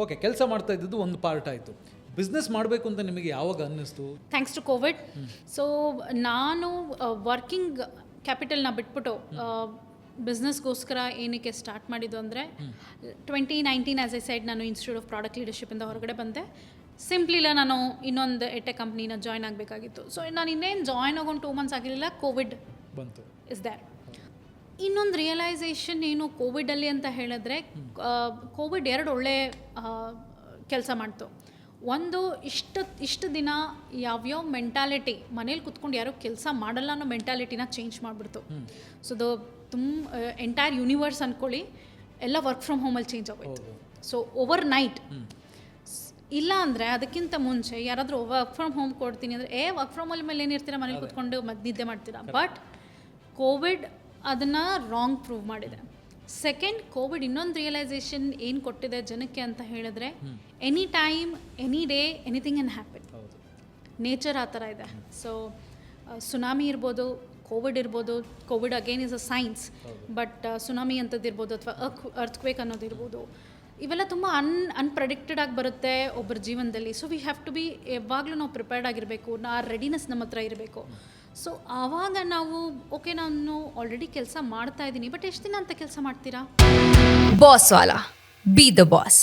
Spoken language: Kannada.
ಓಕೆ, ಕೆಲಸ ಮಾಡ್ತಾ ಇದ್ದದ್ದು ಒಂದು ಪಾರ್ಟ್ ಆಯಿತು. ಬಿಸ್ನೆಸ್ ಮಾಡಬೇಕು ಅಂತ ನಿಮಗೆ ಯಾವಾಗ ಅನ್ನಿಸ್ತು? Thanks to Covid. ಸೊ ನಾನು ವರ್ಕಿಂಗ್ ಕ್ಯಾಪಿಟಲ್ನ ಬಿಟ್ಬಿಟ್ಟು ಬಿಸ್ನೆಸ್ಗೋಸ್ಕರ ಏನಕ್ಕೆ ಸ್ಟಾರ್ಟ್ ಮಾಡಿದ್ದು ಅಂದರೆ 2019 ಆ್ಯಸ್ ಐ ಸೈಡ್ ನಾನು ಇನ್ಸ್ಟಿಟ್ಯೂಟ್ ಆಫ್ ಪ್ರಾಡಕ್ಟ್ ಲೀಡರ್ಶಿಪಿಂದ ಹೊರಗಡೆ ಬಂದೆ. ಸಿಂಪ್ಲಿ ಇಲ್ಲ, ನಾನು ಇನ್ನೊಂದು ಎಟೆಕ್ ಕಂಪ್ನಿನ ಜಾಯ್ನ್ ಆಗಬೇಕಾಗಿತ್ತು. ಸೊ ನಾನು ಇನ್ನೇನು ಜಾಯ್ನ್ ಆಗೊಂಡು 2 months ಆಗಿರಲಿಲ್ಲ, ಕೋವಿಡ್ ಬಂತು. Is that. ಇನ್ನೊಂದು ರಿಯಲೈಸೇಷನ್ ಏನು ಕೋವಿಡಲ್ಲಿ ಅಂತ ಹೇಳಿದ್ರೆ, ಕೋವಿಡ್ 2 ಒಳ್ಳೆ ಕೆಲಸ ಮಾಡ್ತು. ಒಂದು ಇಷ್ಟು ದಿನ ಯಾವ್ಯಾವ ಮೆಂಟಾಲಿಟಿ, ಮನೇಲಿ ಕುತ್ಕೊಂಡು ಯಾರೋ ಕೆಲಸ ಮಾಡಲ್ಲ ಅನ್ನೋ ಮೆಂಟಾಲಿಟಿನ ಚೇಂಜ್ ಮಾಡಿಬಿಡ್ತು. ಸೊ ಎಂಟೈರ್ ಯೂನಿವರ್ಸ್ ಅಂದ್ಕೊಳ್ಳಿ, ಎಲ್ಲ ವರ್ಕ್ ಫ್ರಮ್ ಹೋಮಲ್ಲಿ ಚೇಂಜ್ ಆಗೋಯ್ತು. So over night. ಇಲ್ಲ ಅಂದರೆ ಅದಕ್ಕಿಂತ ಮುಂಚೆ ಯಾರಾದರೂ ವರ್ಕ್ ಫ್ರಮ್ ಹೋಮ್ ಕೊಡ್ತೀನಿ ಅಂದರೆ ವರ್ಕ್ ಫ್ರಮ್ ಹೋಮ್ ಮೇಲೆ ಏನಿರ್ತೀರ, ಮನೇಲಿ ಕುತ್ಕೊಂಡು ನಿದ್ದೆ ಮಾಡ್ತೀರಾ. ಬಟ್ ಕೋವಿಡ್ ಅದನ್ನು ರಾಂಗ್ ಪ್ರೂವ್ ಮಾಡಿದೆ. ಸೆಕೆಂಡ್, ಕೋವಿಡ್ ಇನ್ನೊಂದು ರಿಯಲೈಸೇಷನ್ ಏನು ಕೊಟ್ಟಿದೆ ಜನಕ್ಕೆ ಅಂತ ಹೇಳಿದ್ರೆ, any time any day anything can happen. Nature ಆ ಥರ ಇದೆ. ಸೊ ಸುನಾಮಿ ಇರ್ಬೋದು, ಕೋವಿಡ್ ಇರ್ಬೋದು. Covid again is a science, but tsunami ಅಂಥದ್ದು ಇರ್ಬೋದು, ಅಥವಾ ಅರ್ಥ್ಕ್ವೇಕ್ ಅನ್ನೋದು ಇರ್ಬೋದು. ಇವೆಲ್ಲ ತುಂಬ ಅನ್ಪ್ರೆಡಿಕ್ಟೆಡ್ ಆಗಿ ಬರುತ್ತೆ ಒಬ್ಬರ ಜೀವನದಲ್ಲಿ. So we have to be, ಯಾವಾಗಲೂ ನಾವು ಪ್ರಿಪೇರ್ಡ್ ಆಗಿರಬೇಕು, ಆ ರೆಡಿನೆಸ್ ನಮ್ಮ ಹತ್ರ ಇರಬೇಕು. ಸೊ ಆವಾಗ ನಾವು ಓಕೆ, ನಾನು ಆಲ್ರೆಡಿ ಕೆಲಸ ಮಾಡ್ತಾ ಇದ್ದೀನಿ, ಬಟ್ ಎಷ್ಟು ದಿನ ಅಂತ ಕೆಲಸ ಮಾಡ್ತೀರಾ? Boss Vala, B the boss.